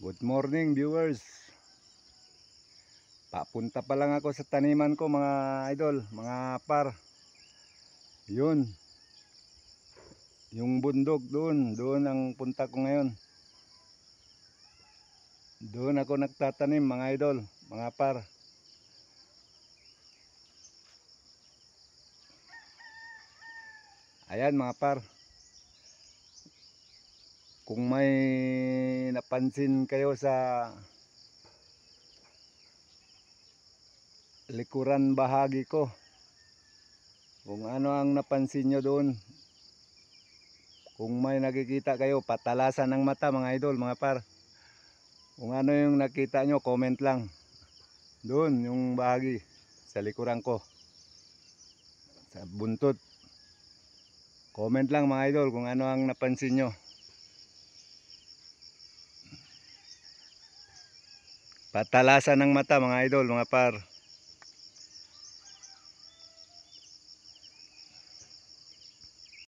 Good morning viewers. Papunta pa lang ako sa taniman ko mga idol, mga par. Yun. Yung bundok doon ang punta ko ngayon. Doon ako nagtatanim mga idol, mga par. Ayan mga par. Kung may napansin kayo sa likuran bahagi ko, kung ano ang napansin nyo doon, kung may nakikita kayo, patalasan ng mata mga idol, mga par. Kung ano yung nakita nyo, comment lang. Doon yung bahagi sa likuran ko, sa buntot. Comment lang mga idol kung ano ang napansin nyo. Patalasan ng mata mga idol, mga par.